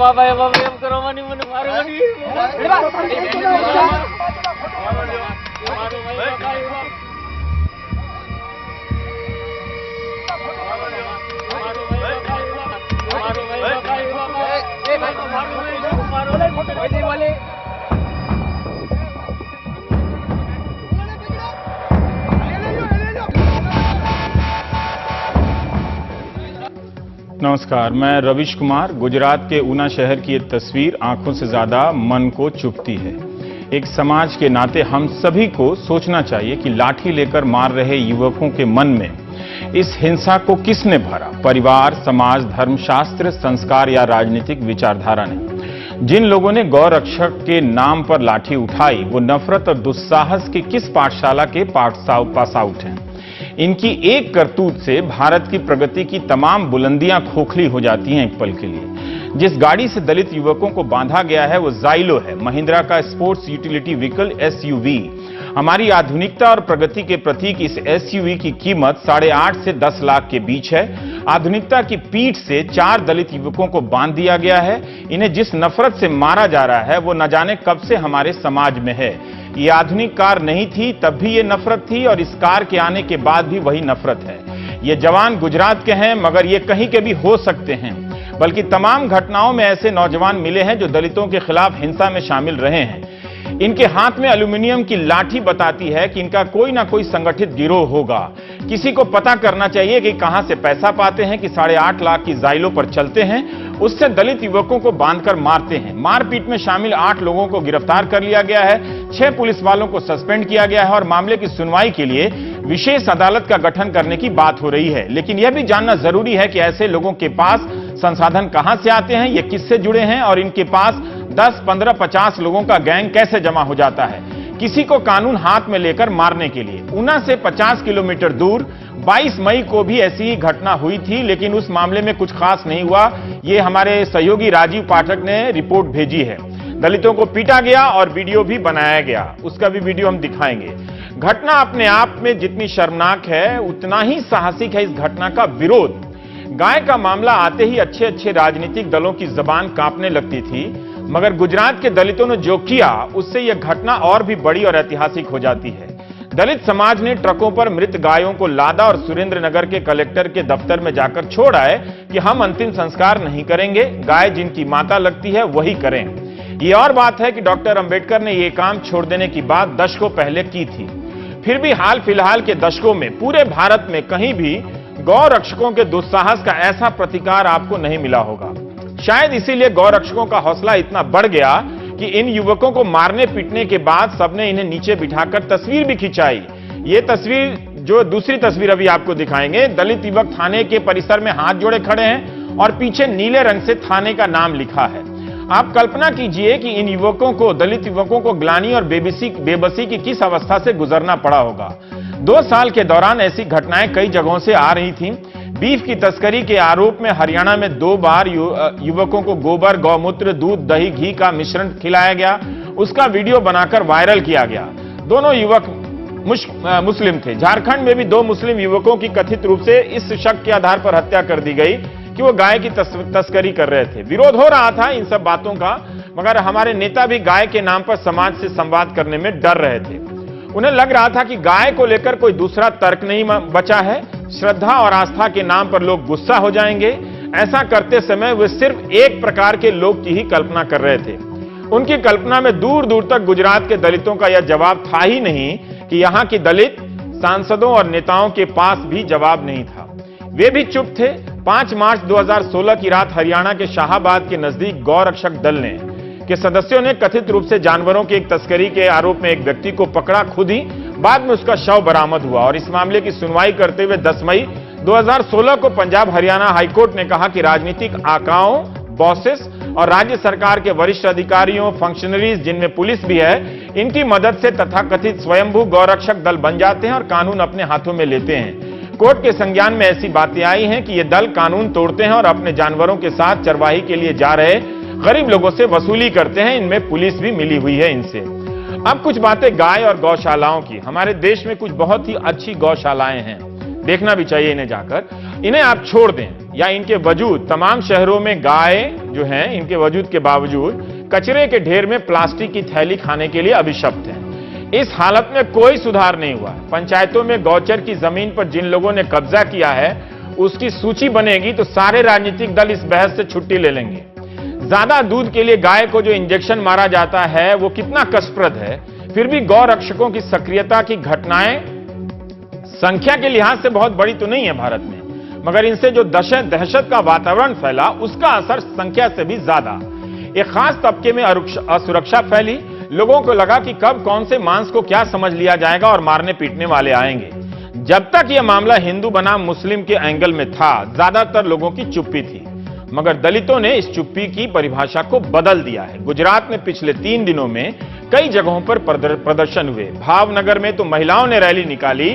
બાબા એ બાબા એમ કરવાની મને મારવાની नमस्कार, मैं रविश कुमार। गुजरात के ऊना शहर की ये तस्वीर आंखों से ज्यादा मन को चुभती है। एक समाज के नाते हम सभी को सोचना चाहिए कि लाठी लेकर मार रहे युवकों के मन में इस हिंसा को किसने भरा? परिवार, समाज, धर्मशास्त्र, संस्कार या राजनीतिक विचारधारा ने? जिन लोगों ने गौ रक्षक के नाम पर लाठी उठाई वो नफरत और दुस्साहस की किस पाठशाला के पास आउट हैं? इनकी एक करतूत से भारत की प्रगति की तमाम बुलंदियां खोखली हो जाती हैं एक पल के लिए। जिस गाड़ी से दलित युवकों को बांधा गया है वो जाइलो है, महिंद्रा का स्पोर्ट्स यूटिलिटी व्हीकल एसयूवी। हमारी आधुनिकता और प्रगति के प्रतीक इस एसयूवी की कीमत 8.5 से 10 लाख के बीच है। आधुनिकता की पीठ से 4 दलित युवकों को बांध दिया गया है। इन्हें जिस नफरत से मारा जा रहा है वो न जाने कब से हमारे समाज में है। ये आधुनिक कार नहीं थी तब भी ये नफरत थी और इस कार के आने के बाद भी वही नफरत है। ये जवान गुजरात के हैं मगर ये कहीं के भी हो सकते हैं। बल्कि तमाम घटनाओं में ऐसे नौजवान मिले हैं जो दलितों के खिलाफ हिंसा में शामिल रहे हैं। इनके हाथ में एल्यूमिनियम की लाठी बताती है कि इनका कोई ना कोई संगठित गिरोह होगा। किसी को पता करना चाहिए कि कहां से पैसा पाते हैं कि 8.5 लाख की जाइलो पर चलते हैं, उससे दलित युवकों को बांधकर मारते हैं। मारपीट में शामिल 8 लोगों को गिरफ्तार कर लिया गया है, 6 पुलिस वालों को सस्पेंड किया गया है और मामले की सुनवाई के लिए विशेष अदालत का गठन करने की बात हो रही है। लेकिन यह भी जानना जरूरी है कि ऐसे लोगों के पास संसाधन कहां से आते हैं, ये किससे जुड़े हैं और इनके पास 10, 15, 50 लोगों का गैंग कैसे जमा हो जाता है किसी को कानून हाथ में लेकर मारने के लिए। ऊना से 50 किलोमीटर दूर 22 मई को भी ऐसी ही घटना हुई थी, लेकिन उस मामले में कुछ खास नहीं हुआ। ये हमारे सहयोगी राजीव पाठक ने रिपोर्ट भेजी है। दलितों को पीटा गया और वीडियो भी बनाया गया, उसका भी वीडियो हम दिखाएंगे। घटना अपने आप में जितनी शर्मनाक है उतना ही साहसिक है इस घटना का विरोध। गाय का मामला आते ही अच्छे अच्छे राजनीतिक दलों की जबान कांपने लगती थी, मगर गुजरात के दलितों ने जो किया उससे यह घटना और भी बड़ी और ऐतिहासिक हो जाती है। दलित समाज ने ट्रकों पर मृत गायों को लादा और सुरेंद्रनगर के कलेक्टर के दफ्तर में जाकर छोड़ आए कि हम अंतिम संस्कार नहीं करेंगे, गाय जिनकी माता लगती है वही करें। ये और बात है कि डॉक्टर अंबेडकर ने यह काम छोड़ देने की बात दशकों पहले की थी। फिर भी हाल फिलहाल के दशकों में पूरे भारत में कहीं भी गौ रक्षकों के दुस्साहस का ऐसा प्रतिकार आपको नहीं मिला होगा। शायद इसीलिए गौ रक्षकों का हौसला इतना बढ़ गया कि इन युवकों को मारने पीटने के बाद सबने इन्हें नीचे बिठाकर तस्वीर भी खिंचाई। ये तस्वीर, जो दूसरी तस्वीर अभी आपको दिखाएंगे, दलित युवक थाने के परिसर में हाथ जोड़े खड़े हैं और पीछे नीले रंग से थाने का नाम लिखा है। आप कल्पना कीजिए कि इन युवकों को, दलित युवकों को ग्लानि और बेबसी की किस अवस्था से गुजरना पड़ा होगा। 2 साल के दौरान ऐसी घटनाएं कई जगहों से आ रही थीं। बीफ की तस्करी के आरोप में हरियाणा में 2 बार युवकों को गोबर, गौमूत्र, दूध, दही, घी का मिश्रण खिलाया गया। उसका वीडियो बनाकर वायरल किया गया। दोनों युवक मुस्लिम थे। झारखंड में भी 2 मुस्लिम युवकों की कथित रूप से इस शक के आधार पर हत्या कर दी गई कि वो गाय की तस्करी कर रहे थे। विरोध हो रहा था इन सब बातों का, मगर हमारे नेता भी गाय के नाम पर समाज से संवाद करने में डर रहे थे। उन्हें लग रहा था कि गाय को लेकर कोई दूसरा तर्क नहीं बचा है। श्रद्धा और आस्था के नाम पर लोग गुस्सा हो जाएंगे। ऐसा करते समय वे सिर्फ एक प्रकार के लोग की ही कल्पना कर रहे थे। उनकी कल्पना में दूर दूर तक गुजरात के दलितों का यह जवाब था ही नहीं कि यहां की दलित सांसदों और नेताओं के पास भी जवाब नहीं था। वे भी चुप थे। 5 मार्च 2016 की रात हरियाणा के शाहाबाद के नजदीक गौ रक्षक दल के सदस्यों ने कथित रूप से जानवरों की एक तस्करी के आरोप में एक व्यक्ति को पकड़ा। खुद ही बाद में उसका शव बरामद हुआ और इस मामले की सुनवाई करते हुए 10 मई 2016 को पंजाब हरियाणा हाईकोर्ट ने कहा कि राजनीतिक आकाओं, बॉसेस और राज्य सरकार के वरिष्ठ अधिकारियों, फंक्शनरीज जिनमें पुलिस भी है, इनकी मदद से तथाकथित स्वयंभू गौरक्षक दल बन जाते हैं और कानून अपने हाथों में लेते हैं। कोर्ट के संज्ञान में ऐसी बातें आई हैं कि ये दल कानून तोड़ते हैं और अपने जानवरों के साथ चरवाही के लिए जा रहे गरीब लोगों से वसूली करते हैं। इनमें पुलिस भी मिली हुई है इनसे। अब कुछ बातें गाय और गौशालाओं की। हमारे देश में कुछ बहुत ही अच्छी गौशालाएं हैं, देखना भी चाहिए इन्हें जाकर। इन्हें आप छोड़ दें, या इनके वजूद तमाम शहरों में गाय जो हैं इनके वजूद के बावजूद कचरे के ढेर में प्लास्टिक की थैली खाने के लिए अभिशप्त हैं। इस हालत में कोई सुधार नहीं हुआ। पंचायतों में गौचर की जमीन पर जिन लोगों ने कब्जा किया है उसकी सूची बनेगी तो सारे राजनीतिक दल इस बहस से छुट्टी ले लेंगे। ज्यादा दूध के लिए गाय को जो इंजेक्शन मारा जाता है वो कितना कष्टप्रद है, फिर भी गौ रक्षकों की सक्रियता की घटनाएं संख्या के लिहाज से बहुत बड़ी तो नहीं है भारत में, मगर इनसे जो दहशत का वातावरण फैला उसका असर संख्या से भी ज्यादा। एक खास तबके में असुरक्षा फैली, लोगों को लगा कि कब कौन से मांस को क्या समझ लिया जाएगा और मारने पीटने वाले आएंगे। जब तक यह मामला हिंदू बनाम मुस्लिम के एंगल में था, ज्यादातर लोगों की चुप्पी थी, मगर दलितों ने इस चुप्पी की परिभाषा को बदल दिया है। गुजरात में पिछले 3 दिनों में कई जगहों पर प्रदर्शन हुए। भावनगर में तो महिलाओं ने रैली निकाली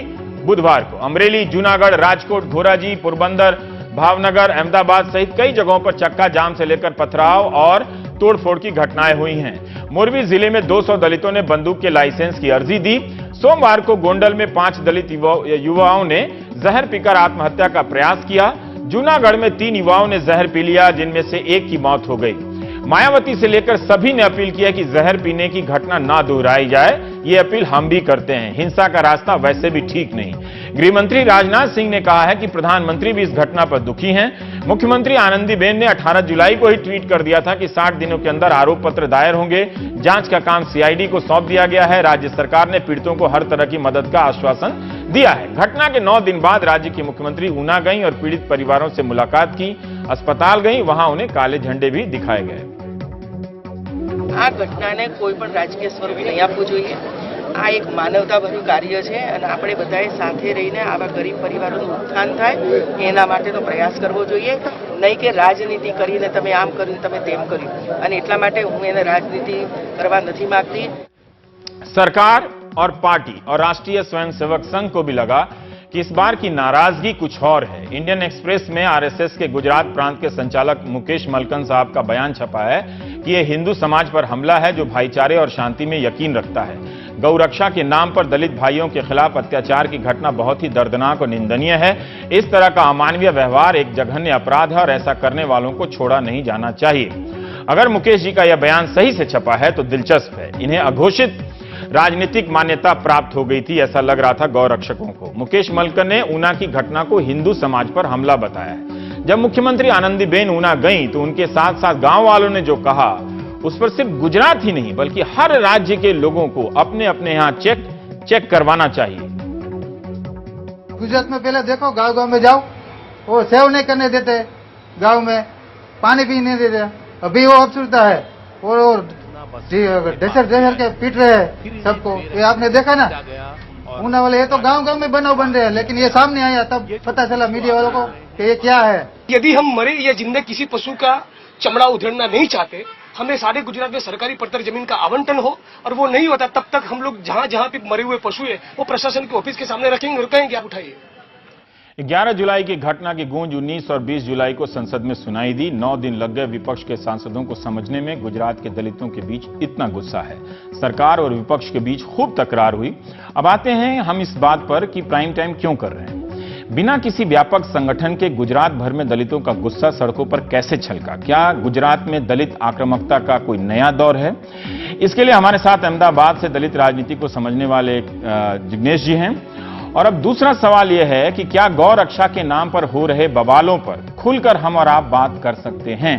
बुधवार को। अमरेली, जूनागढ़, राजकोट, धोराजी, पोरबंदर, भावनगर, अहमदाबाद सहित कई जगहों पर चक्का जाम से लेकर पथराव और तोड़फोड़ की घटनाएं हुई हैं। मोरबी जिले में 200 दलितों ने बंदूक के लाइसेंस की अर्जी दी। सोमवार को गोंडल में 5 दलित युवाओं ने जहर पीकर आत्महत्या का प्रयास किया। जूनागढ़ में 3 युवाओं ने जहर पी लिया, जिनमें से एक की मौत हो गई। मायावती से लेकर सभी ने अपील किया कि जहर पीने की घटना ना दोहराई जाए। ये अपील हम भी करते हैं। हिंसा का रास्ता वैसे भी ठीक नहीं। गृह मंत्री राजनाथ सिंह ने कहा है कि प्रधानमंत्री भी इस घटना पर दुखी हैं। मुख्यमंत्री आनंदीबेन ने 18 जुलाई को ही ट्वीट कर दिया था कि 60 दिनों के अंदर आरोप पत्र दायर होंगे। जांच का काम सीआईडी को सौंप दिया गया है। राज्य सरकार ने पीड़ितों को हर तरह की मदद का आश्वासन दिया है। घटना के 9 दिन बाद राज्य की मुख्यमंत्री ऊना गई और पीड़ित परिवारों से मुलाकात की, अस्पताल गई, वहां उन्हें काले झंडे भी दिखाए गए। આ ઘટનાને કોઈ પણ રાજકીય સ્વરૂપ નહીં આપવું જોઈએ। આ એક માનવતાભર્યું કાર્ય છે અને આપણે બધાએ સાથે રહીને આવા ગરીબ પરિવારોનું ઉત્થાન થાય એના માટેનો પ્રયાસ કરવો જોઈએ, નહીં કે રાજનીતિ કરીને તમે આમ કર્યું તમે તેમ કર્યું। અને એટલા માટે હું એને રાજનીતિ કરવા નથી માંગતી। सरकार और पार्टी और राष्ट्रीय स्वयंसेवक संघ को भी लगा कि इस बार की नाराजगी कुछ और है। इंडियन एक्सप्रेस में आरएसएस के गुजरात प्रांत के संचालक मुकेश मलकन साहब का बयान छपा है कि यह हिंदू समाज पर हमला है जो भाईचारे और शांति में यकीन रखता है। गौ रक्षा के नाम पर दलित भाइयों के खिलाफ अत्याचार की घटना बहुत ही दर्दनाक और निंदनीय है। इस तरह का अमानवीय व्यवहार एक जघन्य अपराध है और ऐसा करने वालों को छोड़ा नहीं जाना चाहिए। अगर मुकेश जी का यह बयान सही से छपा है तो दिलचस्प है। इन्हें अघोषित राजनीतिक मान्यता प्राप्त हो गई थी, ऐसा लग रहा था गौ रक्षकों को। मुकेश मलकन ने ऊना की घटना को हिंदू समाज पर हमला बताया है। जब मुख्यमंत्री आनंदीबेन ऊना गई तो उनके साथ साथ गांव वालों ने जो कहा उस पर सिर्फ गुजरात ही नहीं बल्कि हर राज्य के लोगों को अपने अपने यहां चेक करवाना चाहिए। गुजरात में पहले देखो, गांव गांव में जाओ, वो सेव नहीं करने देते, गांव में पानी भी नहीं देते। अभी वो अफसरता है और जहर के पीट रहे हैं सबको। ये आपने देखा ना ऊना वाले। ये तो गांव गांव में बनाव बन रहे हैं, लेकिन ये सामने आया तब पता चला मीडिया वालों को कि ये क्या है। यदि हम मरे या जिंदे किसी पशु का चमड़ा उधेड़ना नहीं चाहते, हमें सारे गुजरात में सरकारी पट्टर जमीन का आवंटन हो, और वो नहीं होता तब तक हम लोग जहां जहां पे मरे हुए पशु है वो प्रशासन के ऑफिस के सामने रखेंगे और कहेंगे आप उठाइए। 11 जुलाई की घटना की गूंज 19 और 20 जुलाई को संसद में सुनाई दी। 9 दिन लग गए विपक्ष के सांसदों को समझने में गुजरात के दलितों के बीच इतना गुस्सा है। सरकार और विपक्ष के बीच खूब तकरार हुई। अब आते हैं हम इस बात पर कि प्राइम टाइम क्यों कर रहे हैं। बिना किसी व्यापक संगठन के गुजरात भर में दलितों का गुस्सा सड़कों पर कैसे छलका? क्या गुजरात में दलित आक्रामकता का कोई नया दौर है? इसके लिए हमारे साथ अहमदाबाद से दलित राजनीति को समझने वाले जिग्नेश जी हैं। और अब दूसरा सवाल यह है कि क्या गौ रक्षा के नाम पर हो रहे बवालों पर खुलकर हम और आप बात कर सकते हैं?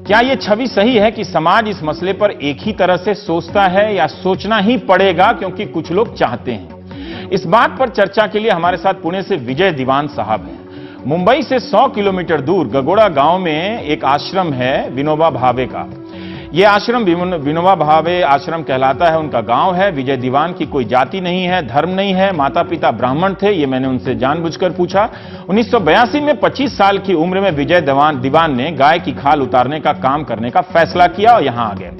क्या यह छवि सही है कि समाज इस मसले पर एक ही तरह से सोचता है या सोचना ही पड़ेगा क्योंकि कुछ लोग चाहते हैं? इस बात पर चर्चा के लिए हमारे साथ पुणे से विजय दीवान साहब हैं। मुंबई से 100 किलोमीटर दूर गगोड़ा गांव में एक आश्रम है विनोबा भावे का। यह आश्रम विनोबा भावे आश्रम कहलाता है, उनका गांव है। विजय दीवान की कोई जाति नहीं है, धर्म नहीं है, माता पिता ब्राह्मण थे, ये मैंने उनसे जानबूझकर पूछा। 1982 में 25 साल की उम्र में विजय दीवान ने गाय की खाल उतारने का काम करने का फैसला किया और यहां आ गए।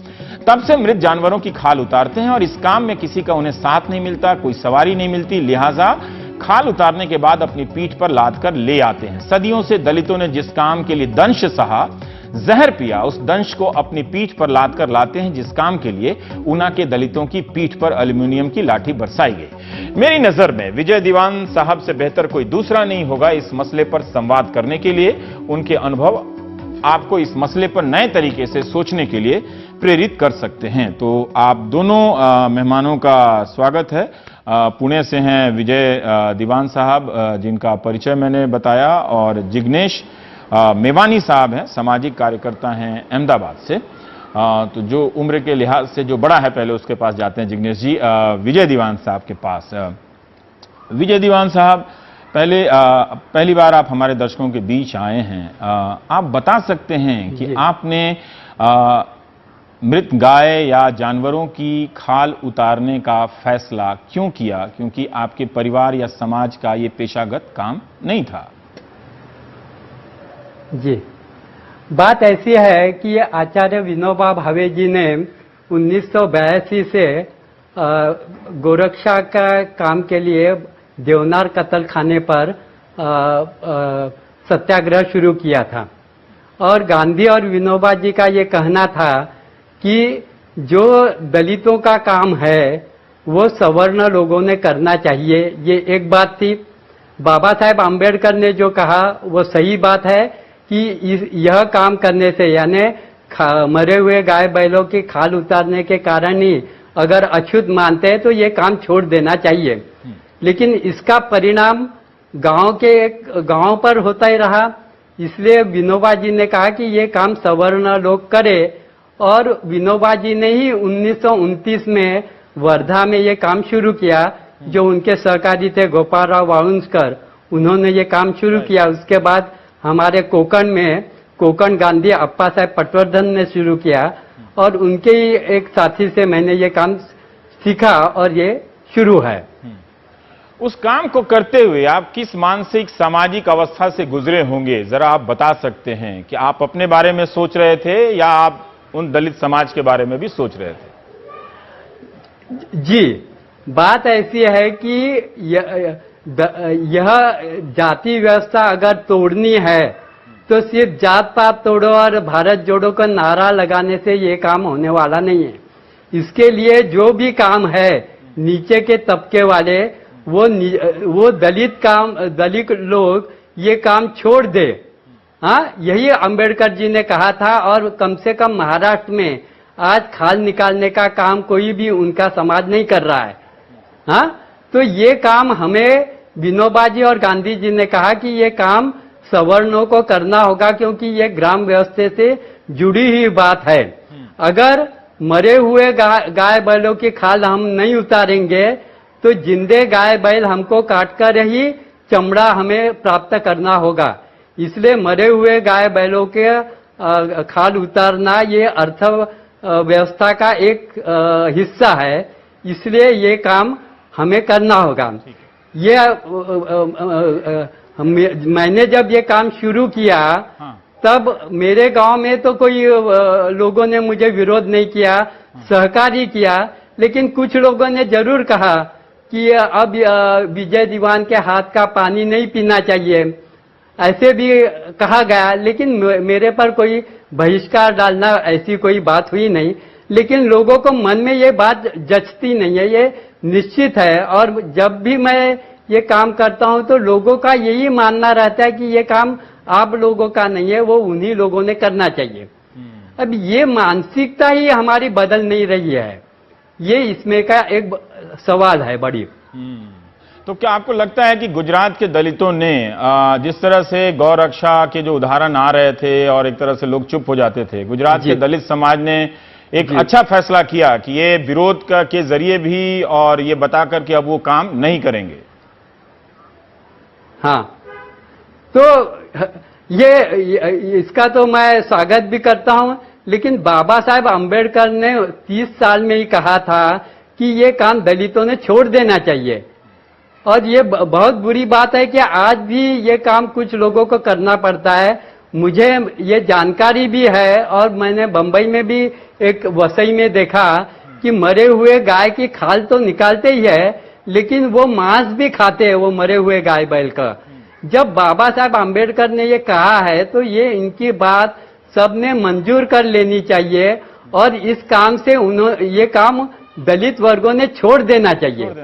तब से मृत जानवरों की खाल उतारते हैं और इस काम में किसी का उन्हें साथ नहीं मिलता, कोई सवारी नहीं मिलती, लिहाजा खाल उतारने के बाद अपनी पीठ पर लाद कर ले आते हैं। सदियों से दलितों ने जिस काम के लिए दंश सहा, जहर पिया उस दंश को अपनी पीठ पर लाद कर लाते हैं, जिस काम के लिए ऊना के दलितों की पीठ पर एल्यूमिनियम की लाठी बरसाई गई। मेरी नजर में विजय दीवान साहब से बेहतर कोई दूसरा नहीं होगा इस मसले पर संवाद करने के लिए। उनके अनुभव आपको इस मसले पर नए तरीके से सोचने के लिए प्रेरित कर सकते हैं। तो आप दोनों मेहमानों का स्वागत है। पुणे से हैं विजय दीवान साहब, जिनका परिचय मैंने बताया, और जिग्नेश मेवानी साहब हैं, सामाजिक कार्यकर्ता हैं अहमदाबाद से। तो जो उम्र के लिहाज से जो बड़ा है पहले उसके पास जाते हैं जिग्नेश जी। विजय दीवान साहब के पास। विजय दीवान साहब, पहली बार आप हमारे दर्शकों के बीच आए हैं। आप बता सकते हैं कि आपने मृत गाय या जानवरों की खाल उतारने का फैसला क्यों किया, क्योंकि आपके परिवार या समाज का ये पेशागत काम नहीं था? जी, बात ऐसी है कि आचार्य विनोबा भावे जी ने 1982 से गोरक्षा का काम के लिए देवनार कत्ल खाने पर सत्याग्रह शुरू किया था। और गांधी और विनोबा जी का ये कहना था कि जो दलितों का काम है वो सवर्ण लोगों ने करना चाहिए। ये एक बात थी। बाबा साहेब आम्बेडकर ने जो कहा वो सही बात है कि यह काम करने से, यानी मरे हुए गाय बैलों की खाल उतारने के कारण ही अगर अछूत मानते हैं तो ये काम छोड़ देना चाहिए। लेकिन इसका परिणाम गांव पर होता ही रहा। इसलिए विनोबा जी ने कहा कि ये काम सवर्ण लोग करे, और विनोबा जी ने ही 1929 में वर्धा में ये काम शुरू किया। जो उनके सहकारी थे गोपाल राव वाळुंजकर, उन्होंने ये काम शुरू किया। उसके बाद हमारे कोकण गांधी अप्पा साहेब पटवर्धन ने शुरू किया, और उनके ही एक साथी से मैंने ये काम सीखा और ये शुरू है। उस काम को करते हुए आप किस मानसिक सामाजिक अवस्था से गुजरे होंगे, जरा आप बता सकते हैं कि आप अपने बारे में सोच रहे थे या आप उन दलित समाज के बारे में भी सोच रहे थे? जी, बात ऐसी है कि यह जाति व्यवस्था अगर तोड़नी है तो सिर्फ जात पात तोड़ो और भारत जोड़ो का नारा लगाने से ये काम होने वाला नहीं है। इसके लिए जो भी काम है नीचे के तबके वाले, वो दलित लोग ये काम छोड़ दे। हाँ, यही अंबेडकर जी ने कहा था। और कम से कम महाराष्ट्र में आज खाल निकालने का काम कोई भी उनका समाज नहीं कर रहा है। हाँ, तो ये काम हमें विनोबा जी और गांधी जी ने कहा कि ये काम सवर्णों को करना होगा, क्योंकि ये ग्राम व्यवस्था से जुड़ी हुई बात है। अगर मरे हुए गाय बैलों की खाल हम नहीं उतारेंगे तो जिंदे गाय बैल हमको काटकर ही चमड़ा हमें प्राप्त करना होगा। इसलिए मरे हुए गाय बैलों के खाल उतारना ये अर्थ व्यवस्था का एक हिस्सा है। इसलिए ये काम हमें करना होगा। ये मैंने जब ये काम शुरू किया तब मेरे गांव में तो कोई लोगों ने मुझे विरोध नहीं किया, सहकारी किया। लेकिन कुछ लोगों ने जरूर कहा कि अब विजय दीवान के हाथ का पानी नहीं पीना चाहिए, ऐसे भी कहा गया। लेकिन मेरे पर कोई बहिष्कार डालना ऐसी कोई बात हुई नहीं। लेकिन लोगों को मन में ये बात जचती नहीं है, ये निश्चित है। और जब भी मैं ये काम करता हूं तो लोगों का यही मानना रहता है कि ये काम आप लोगों का नहीं है, वो उन्हीं लोगों ने करना चाहिए। अब ये मानसिकता ही हमारी बदल नहीं रही है, ये इसमें का एक सवाल है बड़ी। तो क्या आपको लगता है कि गुजरात के दलितों ने जिस तरह से गौ रक्षा के जो उदाहरण आ रहे थे और एक तरह से लोग चुप हो जाते थे, गुजरात के दलित समाज ने एक अच्छा फैसला किया कि ये विरोध के जरिए भी और ये बताकर कि अब वो काम नहीं करेंगे? हाँ, तो ये इसका तो मैं स्वागत भी करता हूं। लेकिन बाबा साहेब आम्बेडकर ने 30 साल में ही कहा था कि ये काम दलितों ने छोड़ देना चाहिए। और ये बहुत बुरी बात है कि आज भी ये काम कुछ लोगों को करना पड़ता है। मुझे ये जानकारी भी है, और मैंने बंबई में भी एक वसई में देखा कि मरे हुए गाय की खाल तो निकालते ही है, लेकिन वो मांस भी खाते हैं वो मरे हुए गाय बैल का। जब बाबा साहब आम्बेडकर ने ये कहा है तो ये इनकी बात सबने मंजूर कर लेनी चाहिए और इस काम से ये काम दलित वर्गों ने छोड़ देना चाहिए। ये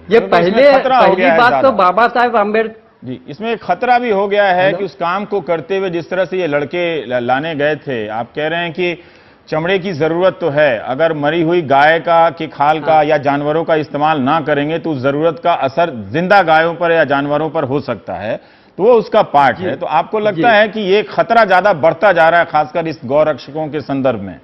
क्योंकि पहले इसमें खतरा हो पहली गया है बात तो ज्यादा। बाबा साहेब अम्बेडकर जी, इसमें एक खतरा भी हो गया है कि उस काम को करते हुए जिस तरह से ये लड़के लाने गए थे, आप कह रहे हैं कि चमड़े की जरूरत तो है, अगर मरी हुई गाय की खाल का या जानवरों का इस्तेमाल ना करेंगे तो उस जरूरत का असर जिंदा गायों पर या जानवरों पर हो सकता है, तो वो उसका पार्ट है। तो आपको लगता है कि ये खतरा ज्यादा बढ़ता जा रहा है, खासकर इस गौरक्षकों के संदर्भ में?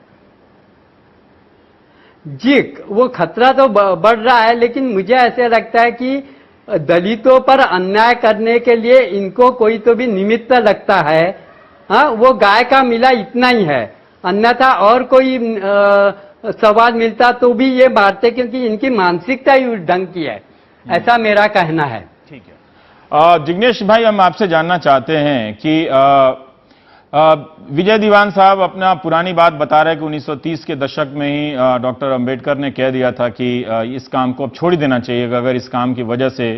जी, वो खतरा तो बढ़ रहा है, लेकिन मुझे ऐसे लगता है कि दलितों पर अन्याय करने के लिए इनको कोई तो भी निमित्त लगता है। हाँ, वो गाय का मिला इतना ही है, अन्यथा और कोई सवाल मिलता तो भी ये मारते, क्योंकि इनकी मानसिकता ही उस ढंग की है, ऐसा मेरा कहना है। ठीक है। जिग्नेश भाई, हम आपसे जानना चाहते हैं कि विजय दीवान साहब अपना पुरानी बात बता रहे हैं कि 1930 के दशक में ही डॉक्टर अंबेडकर ने कह दिया था कि इस काम को अब छोड़ ही देना चाहिए। अगर इस काम की वजह से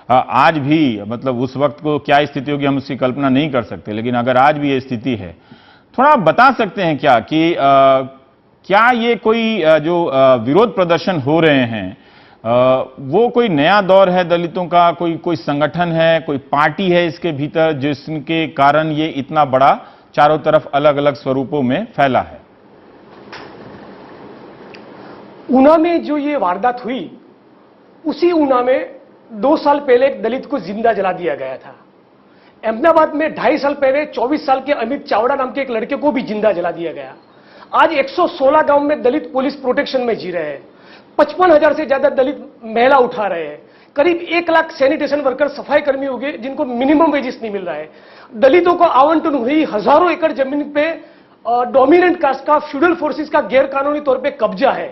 आज भी, मतलब उस वक्त को क्या स्थिति होगी हम उसकी कल्पना नहीं कर सकते, लेकिन अगर आज भी ये स्थिति है, थोड़ा आप बता सकते हैं क्या कि क्या ये कोई जो विरोध प्रदर्शन हो रहे हैं वो कोई नया दौर है दलितों का? कोई संगठन है, कोई पार्टी है इसके भीतर जिसके कारण ये इतना बड़ा चारों तरफ अलग अलग स्वरूपों में फैला है? ऊना में जो ये वारदात हुई, उसी ऊना में 2 साल पहले एक दलित को जिंदा जला दिया गया था। अहमदाबाद में 2.5 साल पहले 24 साल के अमित चावड़ा नाम के एक लड़के को भी जिंदा जला दिया गया। आज 116 गांव में दलित पुलिस प्रोटेक्शन में जी रहे हैं। 55,000 से ज्यादा दलित महिला उठा रहे हैं। करीब 1 लाख सैनिटेशन वर्कर, सफाई कर्मी हो गए जिनको मिनिमम वेजेस नहीं मिल रहा है। दलितों को आवंटन हुई हजारों एकड़ जमीन पे डोमिनेंट कास्ट का, फ्यूडल फोर्सेस का गैर कानूनी तौर पे कब्जा है।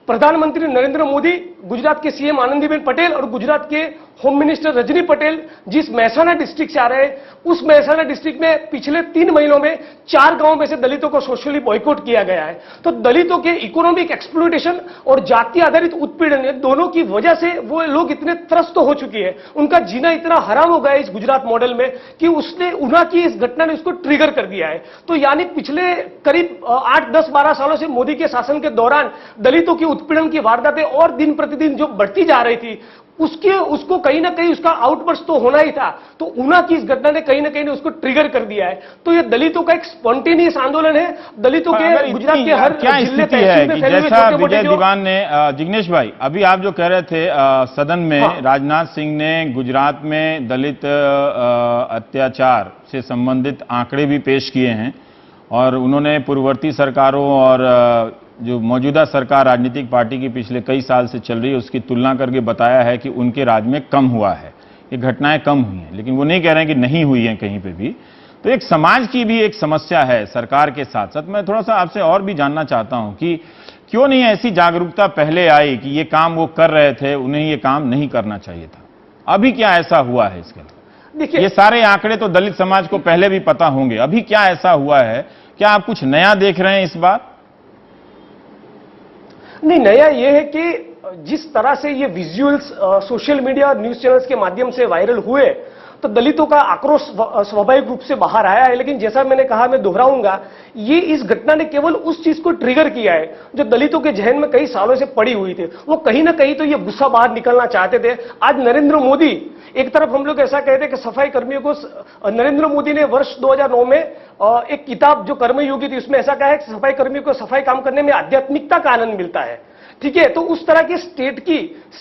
प्रधानमंत्री नरेंद्र मोदी, गुजरात के सीएम आनंदीबेन पटेल और गुजरात के होम मिनिस्टर रजनी पटेल जिस महसाना डिस्ट्रिक्ट से आ रहे हैं, उस महसाना डिस्ट्रिक्ट में पिछले 3 महीनों में 4 गांव में से दलितों को सोशली बॉयकॉट किया गया है। तो दलितों के इकोनॉमिक एक्सप्लॉयटेशन और जाति आधारित उत्पीड़न, दोनों की वजह से वो लोग इतने त्रस्त हो चुके हैं, उनका जीना इतना हराम हो गया है इस गुजरात मॉडल में कि उसने ऊना की इस घटना ने उसको ट्रिगर कर दिया है। तो यानी पिछले करीब 8, 10, 12 सालों से मोदी के शासन के दौरान दलितों की उत्पीड़न की वारदातें और दिन प्रतिदिन जो बढ़ती जा रही थी, उसको कहीं ना कहीं उसका आउटबर्स्ट तो होना ही था। तो ऊना की इस घटना ने कहीं ना कहीं उसको ट्रिगर कर दिया है। तो ये दलितों का एक स्पॉन्टेनियस आंदोलन है। दलितों के गुजरात के हर क्या जिले स्थिति है कि जैसा विजय जो दीवान ने, जिग्नेश भाई, अभी आप जो कह रहे थे सदन में, हाँ। राजनाथ सिंह ने गुजरात में दलित अत्याचार से संबंधित आंकड़े भी पेश किए हैं और उन्होंने पूर्ववर्ती सरकारों और जो मौजूदा सरकार राजनीतिक पार्टी की पिछले कई साल से चल रही है उसकी तुलना करके बताया है कि उनके राज में कम हुआ है, ये घटनाएं कम हुई हैं, लेकिन वो नहीं कह रहे हैं कि नहीं हुई हैं कहीं पे भी। तो एक समाज की भी एक समस्या है सरकार के साथ साथ। मैं थोड़ा सा आपसे और भी जानना चाहता हूं कि क्यों नहीं ऐसी जागरूकता पहले आई कि ये काम वो कर रहे थे, उन्हें ये काम नहीं करना चाहिए था? अभी क्या ऐसा हुआ है इसके लिए? देखिए, ये सारे आंकड़े तो दलित समाज को पहले भी पता होंगे, अभी क्या ऐसा हुआ है? क्या आप कुछ नया देख रहे हैं इस बार? नहीं, नया यह है कि जिस तरह से ये विजुअल्स सोशल मीडिया और न्यूज चैनल्स के माध्यम से वायरल हुए तो दलितों का आक्रोश स्वाभाविक रूप से बाहर आया है। लेकिन जैसा मैंने कहा, मैं दोहराऊंगा, ये इस घटना ने केवल उस चीज को ट्रिगर किया है जो दलितों के जहन में कई सालों से पड़ी हुई थी। वो कहीं ना कहीं तो ये गुस्सा बाहर निकलना चाहते थे। आज नरेंद्र मोदी, एक तरफ हम लोग ऐसा कहते हैं कि सफाई कर्मियों को, नरेंद्र मोदी ने वर्ष 2009 में एक किताब जो कर्मयोगी थी उसमें ऐसा कहा है कि सफाई कर्मियों को सफाई काम करने में आध्यात्मिकता का आनंद मिलता है। ठीक है, तो उस तरह के स्टेट की,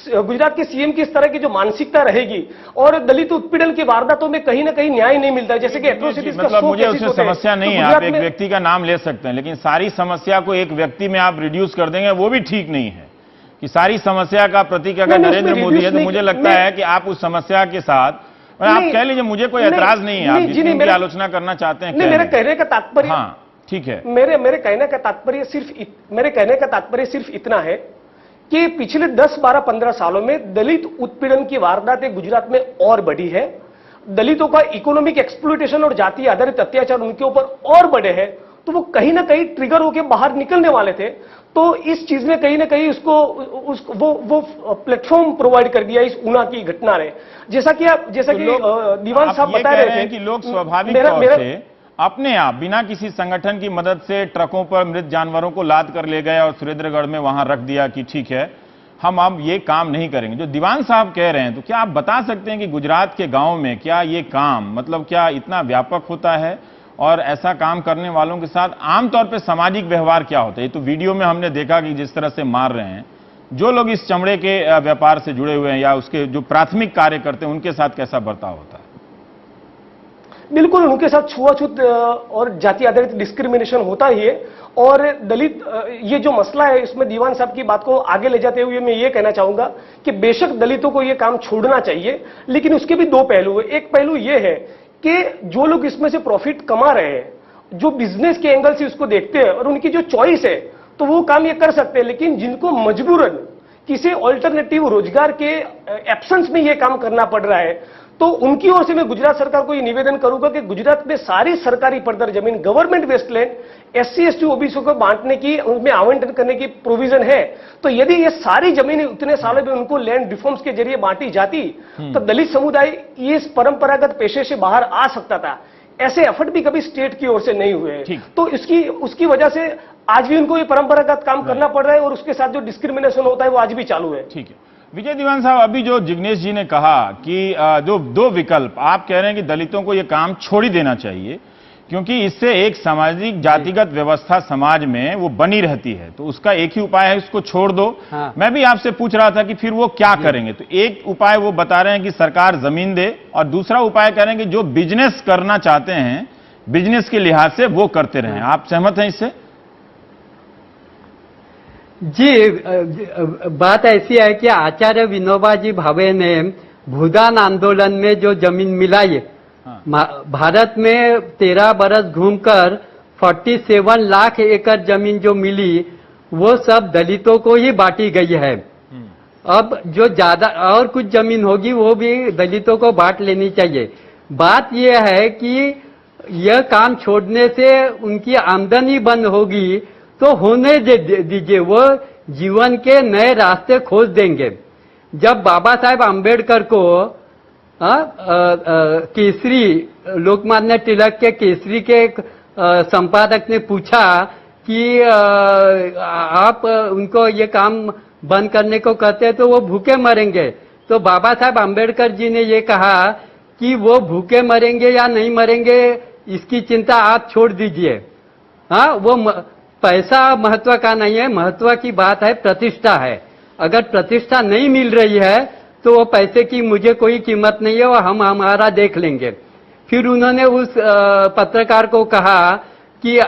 गुजरात के सीएम की इस तरह की जो मानसिकता रहेगी और दलित उत्पीड़न की वारदातों में कहीं ना कहीं न्याय नहीं मिलता, जैसे कि एट्रोसिटीज का मतलब 100 मुझे केसेस उसमें होते हैं। समस्या नहीं तो है, आप एक गुजरात में व्यक्ति का नाम ले सकते हैं, लेकिन सारी समस्या को एक व्यक्ति में आप रिड्यूस कर देंगे, वो भी ठीक नहीं है। कि सारी समस्या का प्रतीक अगर नरेंद्र मोदी है तो मुझे लगता है कि आप उस समस्या के साथ, आप कह लीजिए, मुझे कोई एतराज नहीं है, आप जिसकी आलोचना करना चाहते हैं। मेरे कहने का तात्पर्य, हाँ ठीक है, मेरे कहने का तात्पर्य सिर्फ इतना है कि पिछले 10, 12, 15 सालों में दलित उत्पीड़न की वारदातें गुजरात में और बढ़ी है। दलितों का इकोनॉमिक एक्सप्लॉयटेशन और जाति आधारित अत्याचार उनके ऊपर और बढ़े हैं। तो वो कहीं ना कहीं ट्रिगर होकर बाहर निकलने वाले थे। तो इस चीज ने कहीं ना कहीं वो प्लेटफॉर्म प्रोवाइड कर दिया इस ऊना की घटना ने। जैसा कि दीवान साहब बता रहे थे कि लोग स्वाभाविक तौर से अपने आप बिना किसी संगठन की मदद से ट्रकों पर मृत जानवरों को लाद कर ले गए और सुरेंद्रगढ़ में वहां रख दिया कि ठीक है हम अब ये काम नहीं करेंगे। जो दीवान साहब कह रहे हैं, तो क्या आप बता सकते हैं कि गुजरात के गांव में क्या ये काम मतलब क्या इतना व्यापक होता है और ऐसा काम करने वालों के साथ आमतौर पर सामाजिक व्यवहार क्या होता है? तो वीडियो में हमने देखा कि जिस तरह से मार रहे हैं, जो लोग इस चमड़े के व्यापार से जुड़े हुए हैं या उसके जो प्राथमिक कार्य करते हैं उनके साथ कैसा बर्ताव होता है? बिल्कुल उनके साथ छुआछूत और जाति आधारित डिस्क्रिमिनेशन होता ही है। और दलित ये जो मसला है, इसमें दीवान साहब की बात को आगे ले जाते हुए मैं ये कहना चाहूंगा कि बेशक दलितों को ये काम छोड़ना चाहिए, लेकिन उसके भी दो पहलू है। एक पहलू ये है कि जो लोग इसमें से प्रॉफिट कमा रहे हैं, जो बिजनेस के एंगल से उसको देखते हैं और उनकी जो चॉइस है, तो वो काम ये कर सकते हैं। लेकिन जिनको मजबूरन किसी ऑल्टरनेटिव रोजगार के एब्सेंस में ये काम करना पड़ रहा है, तो उनकी ओर से मैं गुजरात सरकार को ये निवेदन करूंगा कि गुजरात में सारी सरकारी पड़तर जमीन government wasteland SC ST OBC को बांटने की, उनमें आवंटन करने की प्रोविजन है। तो यदि ये सारी जमीनें उतने सालों में उनको लैंड रिफॉर्म्स के जरिए बांटी जाती, तो दलित समुदाय इस परंपरागत पेशे से बाहर आ सकता था। ऐसे एफर्ट भी कभी स्टेट की ओर से नहीं हुए, तो उसकी वजह से आज भी उनको ये परंपरागत काम करना पड़ रहा है और उसके साथ जो डिस्क्रिमिनेशन होता है वो आज भी चालू है। ठीक है विजय दीवान साहब, अभी जो जिग्नेश जी ने कहा कि जो दो विकल्प आप कह रहे हैं कि दलितों को यह काम छोड़ ही देना चाहिए क्योंकि इससे एक सामाजिक जातिगत व्यवस्था समाज में वो बनी रहती है, तो उसका एक ही उपाय है उसको छोड़ दो। हाँ। मैं भी आपसे पूछ रहा था कि फिर वो क्या करेंगे, तो एक उपाय वो बता रहे हैं कि सरकार जमीन दे और दूसरा उपाय कह रहे हैं कि जो बिजनेस करना चाहते हैं बिजनेस के लिहाज से वो करते रहें। आप सहमत हैं इससे? जी, बात ऐसी है कि आचार्य विनोबाजी भावे ने भूदान आंदोलन में जो जमीन मिलाई, भारत में 13 बरस घूमकर 47 लाख एकड़ जमीन जो मिली वो सब दलितों को ही बांटी गई है। अब जो ज्यादा और कुछ जमीन होगी वो भी दलितों को बांट लेनी चाहिए। बात यह है कि यह काम छोड़ने से उनकी आमदनी बंद होगी, तो होने दीजिए, वो जीवन के नए रास्ते खोज देंगे। जब बाबा साहेब आम्बेडकर को केसरी, लोकमान्य तिलक के केसरी के संपादक ने पूछा कि आप उनको ये काम बंद करने को कहते हैं तो वो भूखे मरेंगे, तो बाबा साहेब आम्बेडकर जी ने ये कहा कि वो भूखे मरेंगे या नहीं मरेंगे इसकी चिंता आप छोड़ दीजिए। हाँ, वो पैसा महत्व का नहीं है, महत्व की बात है प्रतिष्ठा है। अगर प्रतिष्ठा नहीं मिल रही है तो वो पैसे की मुझे कोई कीमत नहीं है, वो हम हमारा देख लेंगे। फिर उन्होंने उस पत्रकार को कहा कि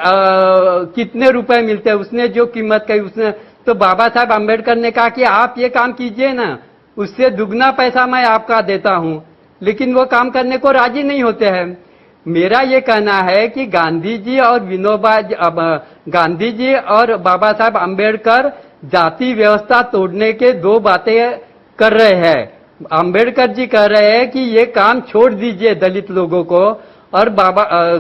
कितने रुपए मिलते हैं, उसने जो कीमत कही उसने, तो बाबा साहब आम्बेडकर ने कहा कि आप ये काम कीजिए ना, उससे दुगना पैसा मैं आपका देता हूं। लेकिन वो काम करने को राजी नहीं होते हैं। मेरा ये कहना है कि गांधी जी और बाबा साहब आम्बेडकर जाति व्यवस्था तोड़ने के दो बातें कर रहे हैं। आम्बेडकर जी कह रहे हैं कि ये काम छोड़ दीजिए दलित लोगों को, और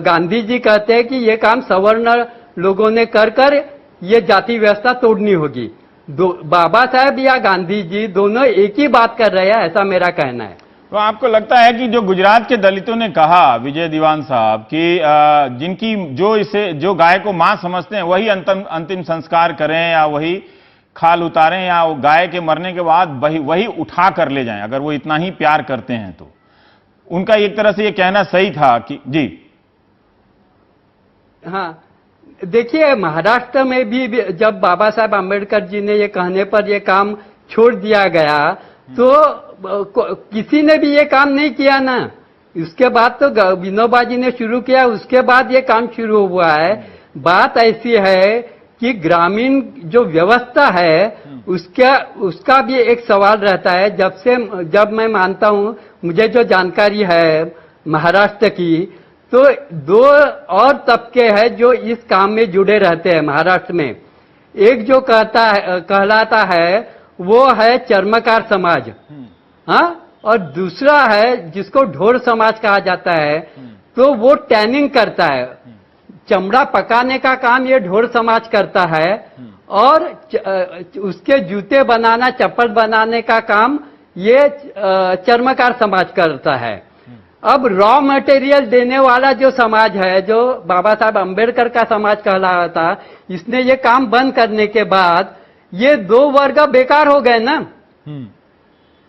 गांधी जी कहते हैं कि ये काम सवर्ण लोगों ने कर ये जाति व्यवस्था तोड़नी होगी। बाबा साहब या गांधी जी दोनों एक ही बात कर रहे हैं, ऐसा मेरा कहना है। तो आपको लगता है कि जो गुजरात के दलितों ने कहा विजय दीवान साहब कि जिनकी जो गाय को मां समझते हैं वही अंतिम संस्कार करें या वही खाल उतारें या वो गाय के मरने के बाद वही उठा कर ले जाएं, अगर वो इतना ही प्यार करते हैं तो उनका एक तरह से ये कहना सही था कि जी? हाँ, देखिए महाराष्ट्र में भी जब बाबा साहब आम्बेडकर जी ने ये कहने पर ये काम छोड़ दिया गया तो किसी ने भी ये काम नहीं किया ना। उसके बाद तो विनोबा जी ने शुरू किया, उसके बाद ये काम शुरू हुआ है। बात ऐसी है कि ग्रामीण जो व्यवस्था है उसका भी एक सवाल रहता है। जब मैं मानता हूं, मुझे जो जानकारी है महाराष्ट्र की, तो दो और तबके हैं जो इस काम में जुड़े रहते हैं महाराष्ट्र में। एक जो कहलाता है वो है चर्मकार समाज, हाँ, और दूसरा है जिसको ढोर समाज कहा जाता है, तो वो टैनिंग करता है। चमड़ा पकाने का काम ये ढोर समाज करता है और उसके जूते बनाना, चप्पल बनाने का काम ये चर्मकार समाज करता है। अब रॉ मटेरियल देने वाला जो समाज है, जो बाबा साहब अम्बेडकर का समाज कहलाया था, इसने ये काम बंद करने के बाद ये दो वर्ग बेकार हो गए ना।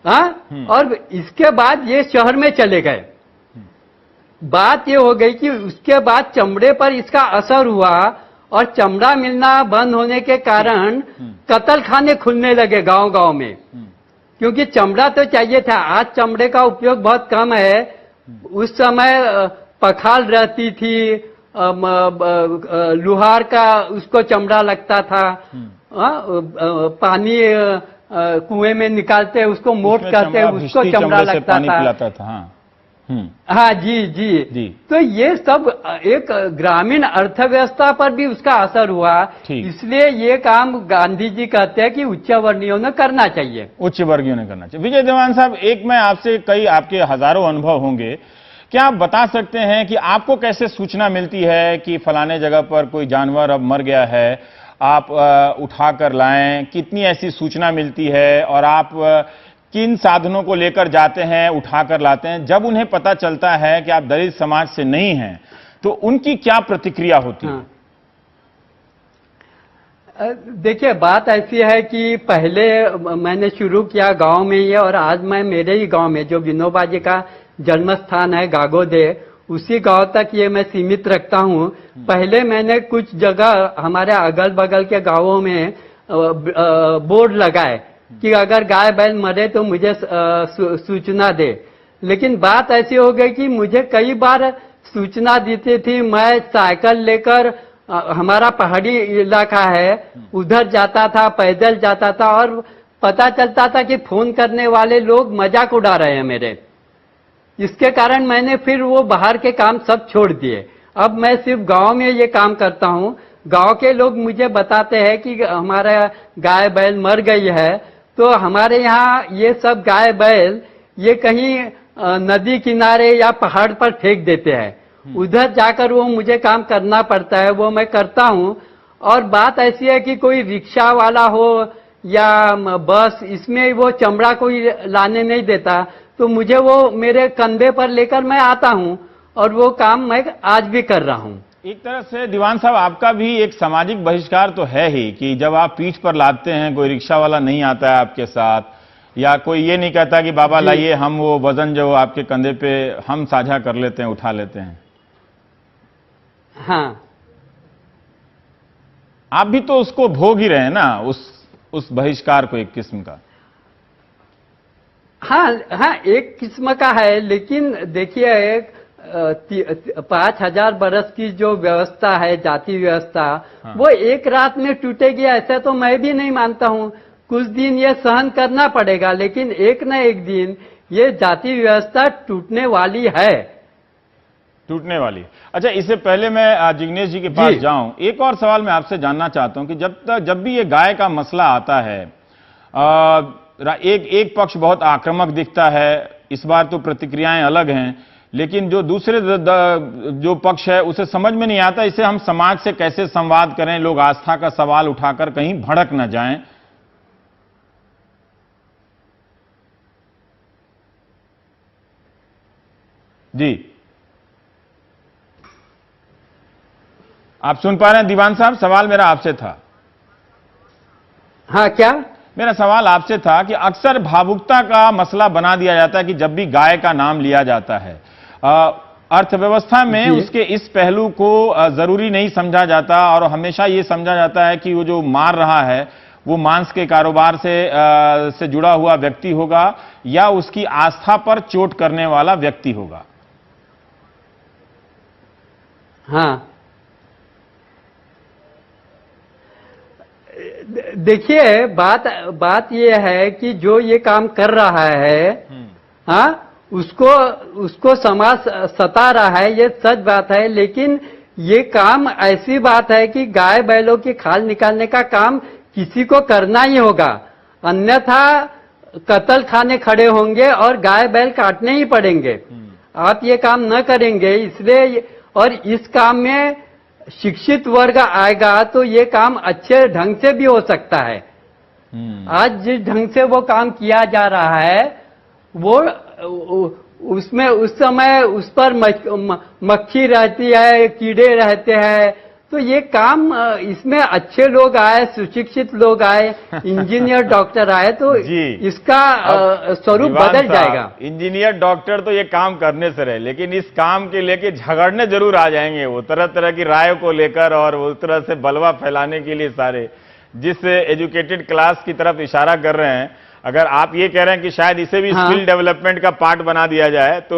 हाँ, और इसके बाद ये शहर में चले गए। बात ये हो गई कि उसके बाद चमड़े पर इसका असर हुआ और चमड़ा मिलना बंद होने के कारण कत्ल खाने खुलने लगे गांव-गांव में, क्योंकि चमड़ा तो चाहिए था। आज चमड़े का उपयोग बहुत कम है। उस समय पखाल रहती थी, लुहार का उसको चमड़ा लगता था, पानी कुएं में निकालते उसको मोट करते उसको चमड़ा लगता था। हाँ जी। तो ये सब एक ग्रामीण अर्थव्यवस्था पर भी उसका असर हुआ। इसलिए ये काम गांधी जी कहते हैं कि उच्च वर्णियों ने करना चाहिए, उच्च वर्गीयों ने करना चाहिए। विजय दीवान साहब, एक मैं आपसे, कई आपके हजारों अनुभव होंगे, क्या आप बता सकते हैं कि आपको कैसे सूचना मिलती है कि फलाने जगह पर कोई जानवर अब मर गया है, आप उठाकर लाएं? कितनी ऐसी सूचना मिलती है और आप किन साधनों को लेकर जाते हैं, उठाकर लाते हैं? जब उन्हें पता चलता है कि आप दलित समाज से नहीं हैं, तो उनकी क्या प्रतिक्रिया होती है? देखिए, बात ऐसी है कि पहले मैंने शुरू किया गांव में ही, और आज मैं मेरे ही गांव में, जो विनोबा जी का जन्म स्थान है गागोदे, उसी गांव तक ये मैं सीमित रखता हूं। पहले मैंने कुछ जगह हमारे अगल बगल के गांवों में बोर्ड लगाए कि अगर गाय बैल मरे तो मुझे सूचना दे। लेकिन बात ऐसी हो गई कि मुझे कई बार सूचना देती थी, मैं साइकिल लेकर, हमारा पहाड़ी इलाका है, उधर जाता था, पैदल जाता था, और पता चलता था कि फोन करने वाले लोग मजाक उड़ा रहे हैं मेरे। इसके कारण मैंने फिर वो बाहर के काम सब छोड़ दिए। अब मैं सिर्फ गांव में ये काम करता हूँ। गांव के लोग मुझे बताते हैं कि हमारा गाय बैल मर गई है, तो हमारे यहाँ ये सब गाय बैल ये कहीं नदी किनारे या पहाड़ पर फेंक देते हैं। उधर जाकर वो मुझे काम करना पड़ता है, वो मैं करता हूँ। और बात ऐसी है कि कोई रिक्शा वाला हो या बस, इसमें वो चमड़ा कोई लाने नहीं देता, तो मुझे वो मेरे कंधे पर लेकर मैं आता हूँ, और वो काम मैं आज भी कर रहा हूँ। एक तरह से दीवान साहब, आपका भी एक सामाजिक बहिष्कार तो है ही कि जब आप पीठ पर लादते हैं, कोई रिक्शा वाला नहीं आता है आपके साथ, या कोई ये नहीं कहता कि बाबा लाइए, हम वो वजन जो आपके कंधे पे हम साझा कर लेते हैं, उठा लेते हैं। हाँ, आप भी तो उसको भोग ही रहे हैं ना, उस बहिष्कार को, एक किस्म का। हाँ, एक किस्म का है। लेकिन देखिए, 5000 बरस की जो व्यवस्था है, जाति व्यवस्था, वो एक रात में टूटेगी ऐसा तो मैं भी नहीं मानता हूँ। कुछ दिन ये सहन करना पड़ेगा, लेकिन एक न एक दिन ये जाति व्यवस्था टूटने वाली है। टूटने वाली। अच्छा, इससे पहले मैं जिग्नेश जी के पास जाऊं, एक और सवाल मैं आपसे जानना चाहता हूं कि जब भी ये गाय का मसला आता है, एक पक्ष बहुत आक्रामक दिखता है, इस बार तो प्रतिक्रियाएं अलग हैं, लेकिन जो दूसरे जो पक्ष है उसे समझ में नहीं आता इसे हम समाज से कैसे संवाद करें, लोग आस्था का सवाल उठाकर कहीं भड़क न जाएं। जी, आप सुन पा रहे हैं दीवान साहब? सवाल मेरा आपसे था। हाँ, क्या? मेरा सवाल आपसे था कि अक्सर भावुकता का मसला बना दिया जाता है कि जब भी गाय का नाम लिया जाता है, अर्थव्यवस्था में उसके इस पहलू को जरूरी नहीं समझा जाता, और हमेशा ये समझा जाता है कि वो जो मार रहा है वो मांस के कारोबार से जुड़ा हुआ व्यक्ति होगा या उसकी आस्था पर चोट करने वाला व्यक्ति होगा। हाँ, देखिए, बात ये है कि जो ये काम कर रहा है, हाँ, उसको समाज सता रहा है, ये सच बात है। लेकिन ये काम ऐसी बात है कि गाय बैलों की खाल निकालने का काम किसी को करना ही होगा, अन्यथा कत्ल खाने खड़े होंगे और गाय बैल काटने ही पड़ेंगे। आप ये काम न करेंगे, इसलिए, और इस काम में शिक्षित वर्ग आएगा तो ये काम अच्छे ढंग से भी हो सकता है। आज जिस ढंग से वो काम किया जा रहा है, उसमें उस समय उस पर मक्खी रहती है, कीड़े रहते हैं। तो ये काम इसमें अच्छे लोग आए, सुशिक्षित लोग आए, इंजीनियर डॉक्टर आए तो जी। इसका स्वरूप दीवान बदल साहब, जाएगा। इंजीनियर डॉक्टर तो ये काम करने से रहे, लेकिन इस काम के लेके झगड़ने जरूर आ जाएंगे वो, तरह तरह की राय को लेकर और उस तरह से बलवा फैलाने के लिए सारे, जिस एजुकेटेड क्लास की तरफ इशारा कर रहे हैं। अगर आप ये कह रहे हैं कि शायद इसे भी हाँ। स्किल डेवलपमेंट का पार्ट बना दिया जाए तो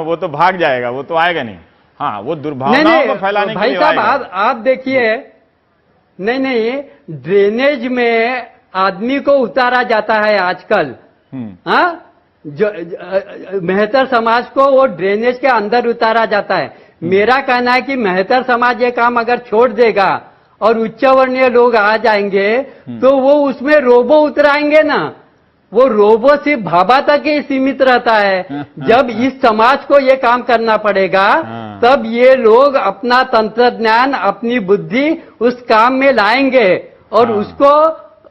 वो तो भाग जाएगा, वो तो आएगा नहीं। हाँ, वो दुर्भावनाओं को फैलाने के भाई लिए साहब आएगा। आप देखिए, नहीं, ड्रेनेज में आदमी को उतारा जाता है आजकल। हाँ, मेहतर समाज को वो ड्रेनेज के अंदर उतारा जाता है। मेरा कहना है कि मेहतर समाज ये काम अगर छोड़ देगा और उच्च वर्णीय लोग आ जाएंगे तो वो उसमें रोबो उतराएंगे ना। वो रोबो सिर्फ भाभा तक ही सीमित रहता है। जब इस समाज को ये काम करना पड़ेगा तब ये लोग अपना तंत्र ज्ञान, अपनी बुद्धि उस काम में लाएंगे और उसको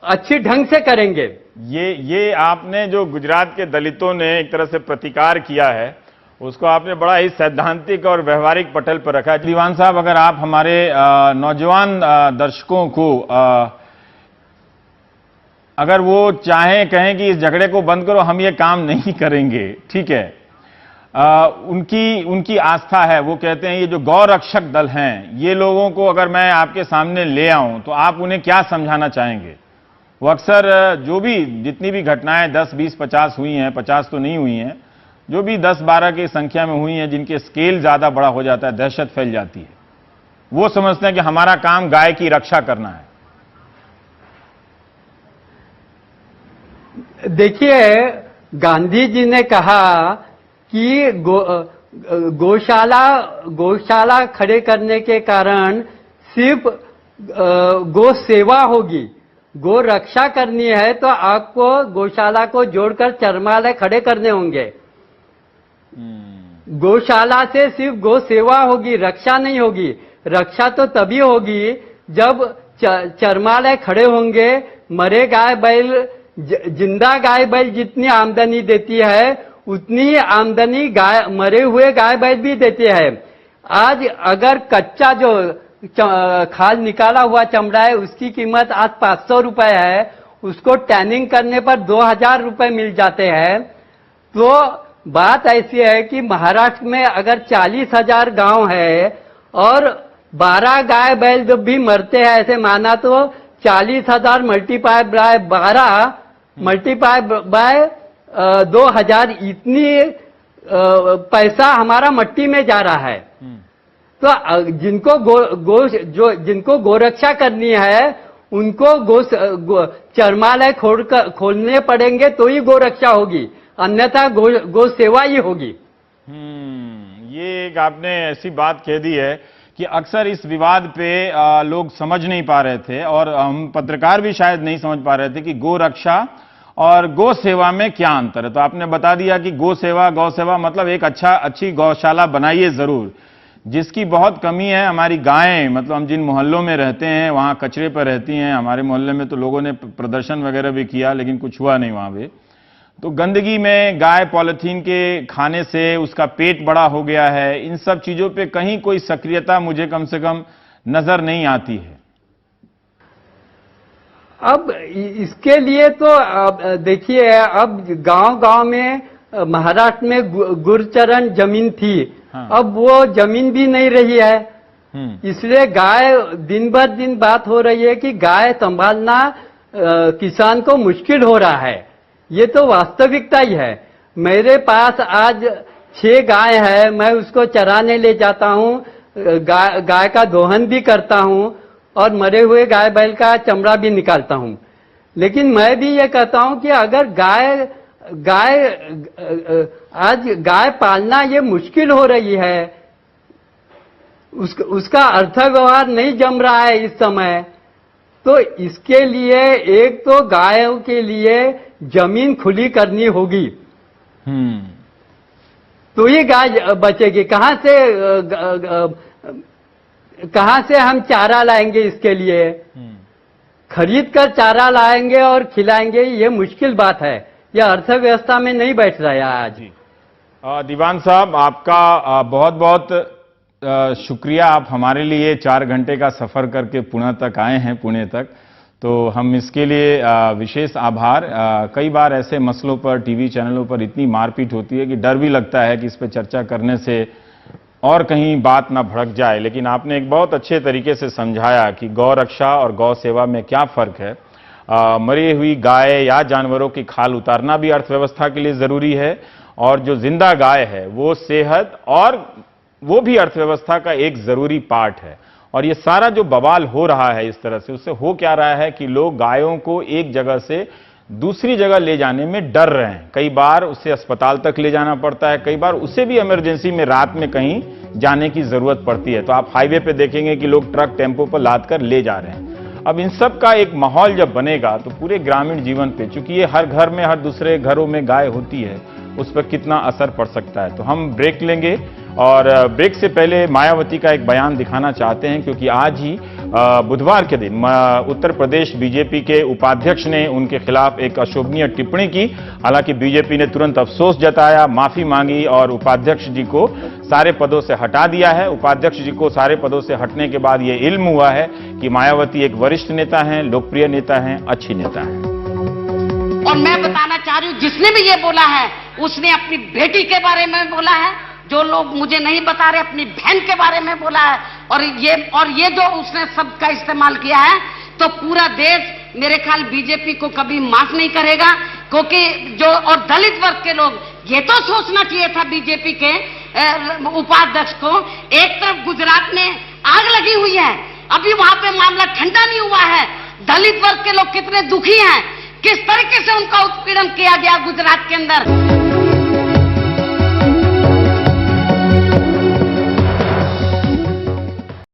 अच्छी ढंग से करेंगे। ये आपने जो गुजरात के दलितों ने एक तरह से प्रतिकार किया है, उसको आपने बड़ा ही सैद्धांतिक और व्यवहारिक पटल पर रखा है। दीवान साहब, अगर आप हमारे नौजवान दर्शकों को अगर वो चाहें, कहें कि इस झगड़े को बंद करो, हम ये काम नहीं करेंगे, ठीक है, उनकी आस्था है, वो कहते हैं ये जो गौ रक्षक दल हैं, ये लोगों को अगर मैं आपके सामने ले आऊं तो आप उन्हें क्या समझाना चाहेंगे? वो अक्सर जो भी जितनी भी घटनाएं 10, 20, 50 हुई हैं, 50 तो नहीं हुई हैं, जो भी 10, 12 की संख्या में हुई हैं, जिनके स्केल ज्यादा बड़ा हो जाता है, दहशत फैल जाती है, वो समझते हैं कि हमारा काम गाय की रक्षा करना है। देखिए, गांधी जी ने कहा कि गौशाला खड़े करने के कारण सिर्फ गौ सेवा होगी, गो रक्षा करनी है तो आपको गौशाला को जोड़कर चरमालय खड़े करने होंगे। गौशाला से सिर्फ गौ सेवा होगी, रक्षा नहीं होगी। रक्षा तो तभी होगी जब चरमालय खड़े होंगे। मरे गाय बैल, जिंदा गाय बैल जितनी आमदनी देती है उतनी ही आमदनी मरे हुए गाय बैल भी देती है। आज अगर कच्चा जो खाल निकाला हुआ चमड़ा है उसकी कीमत आज 500 रुपए है, उसको टैनिंग करने पर 2000 रुपए मिल जाते हैं। तो बात ऐसी है कि महाराष्ट्र में अगर 40,000 गांव है और 12 गाय बैल जब भी मरते हैं, ऐसे माना तो 40,000 मल्टीप्लाई बाय 12 मल्टीप्लाई बाय 2000, इतनी पैसा हमारा मट्टी में जा रहा है। तो जिनको गोरक्षा करनी है उनको चरमालय खोलने पड़ेंगे तो ही गोरक्षा होगी, अन्यथा गो सेवा ही होगी। ये एक आपने ऐसी बात कह दी है कि अक्सर इस विवाद पे लोग समझ नहीं पा रहे थे और हम पत्रकार भी शायद नहीं समझ पा रहे थे कि गो रक्षा और गौ सेवा में क्या अंतर है। तो आपने बता दिया कि गौ सेवा मतलब एक अच्छी गौशाला बनाइए जरूर, जिसकी बहुत कमी है। हमारी गायें, मतलब हम जिन मोहल्लों में रहते हैं वहां कचरे पर रहती हैं। हमारे मोहल्ले में तो लोगों ने प्रदर्शन वगैरह भी किया लेकिन कुछ हुआ नहीं वहां पे। तो गंदगी में गाय पॉलिथीन के खाने से उसका पेट बड़ा हो गया है। इन सब चीजों पे कहीं कोई सक्रियता मुझे कम से कम नजर नहीं आती है। अब इसके लिए तो देखिए, अब गांव-गांव में महाराष्ट्र में गुरचरण जमीन थी, हाँ। अब वो जमीन भी नहीं रही है। इसलिए गाय दिन भर दिन बात हो रही है कि गाय संभालना किसान को मुश्किल हो रहा है। ये तो वास्तविकता ही है। मेरे पास आज 6 गाय है, मैं उसको चराने ले जाता हूँ, गाय का दोहन भी करता हूँ और मरे हुए गाय बैल का चमड़ा भी निकालता हूँ। लेकिन मैं भी ये कहता हूँ कि अगर आज गाय पालना ये मुश्किल हो रही है, उसका अर्थव्यवहार नहीं जम रहा है इस समय, तो इसके लिए एक तो गायों के लिए जमीन खुली करनी होगी, तो ये गाय बचेगी। कहां से हम चारा लाएंगे इसके लिए? खरीद कर चारा लाएंगे और खिलाएंगे, ये मुश्किल बात है। यह अर्थव्यवस्था में नहीं बैठ रहा है आज। दीवान साहब, आपका बहुत बहुत शुक्रिया। आप हमारे लिए 4 घंटे का सफर करके पुणे तक आए हैं, पुणे तक, तो हम इसके लिए विशेष आभार। कई बार ऐसे मसलों पर टीवी चैनलों पर इतनी मारपीट होती है कि डर भी लगता है कि इस पर चर्चा करने से और कहीं बात ना भड़क जाए, लेकिन आपने एक बहुत अच्छे तरीके से समझाया कि गौ रक्षा और गौ सेवा में क्या फर्क है। मरी हुई गाय या जानवरों की खाल उतारना भी अर्थव्यवस्था के लिए जरूरी है, और जो जिंदा गाय है वो सेहत और वो भी अर्थव्यवस्था का एक जरूरी पार्ट है। और ये सारा जो बवाल हो रहा है इस तरह से, उससे हो क्या रहा है कि लोग गायों को एक जगह से दूसरी जगह ले जाने में डर रहे हैं। कई बार उसे अस्पताल तक ले जाना पड़ता है, कई बार उसे भी इमरजेंसी में रात में कहीं जाने की जरूरत पड़ती है। तो आप हाईवे पे देखेंगे कि लोग ट्रक टेम्पो पर लाद कर ले जा रहे हैं। अब इन सब का एक माहौल जब बनेगा तो पूरे ग्रामीण जीवन पे, चूंकि ये हर घर में, हर दूसरे घरों में गाय होती है, उस पर कितना असर पड़ सकता है। तो हम ब्रेक लेंगे, और ब्रेक से पहले मायावती का एक बयान दिखाना चाहते हैं, क्योंकि आज ही बुधवार के दिन उत्तर प्रदेश बीजेपी के उपाध्यक्ष ने उनके खिलाफ एक अशोभनीय टिप्पणी की। हालांकि बीजेपी ने तुरंत अफसोस जताया, माफी मांगी और उपाध्यक्ष जी को सारे पदों से हटा दिया है। उपाध्यक्ष जी को सारे पदों से हटने के बाद यह इल्म हुआ है कि मायावती एक वरिष्ठ नेता हैं, लोकप्रिय नेता हैं, अच्छी नेता हैं। और मैं बताना चाह रही हूं, जिसने भी ये बोला है उसने अपनी बेटी के बारे में बोला है, जो लोग मुझे नहीं बता रहे अपनी बहन के बारे में बोला है, और ये जो उसने शब्द का इस्तेमाल किया है, तो पूरा देश मेरे ख्याल बीजेपी को कभी माफ नहीं करेगा। क्योंकि जो और दलित वर्ग के लोग, ये तो सोचना चाहिए था बीजेपी के उपाध्यक्ष को, एक तरफ गुजरात में आग लगी हुई है, अभी वहां पे मामला ठंडा नहीं हुआ है, दलित वर्ग के लोग कितने दुखी हैं, किस तरीके से उनका उत्पीड़न किया गया गुजरात के अंदर।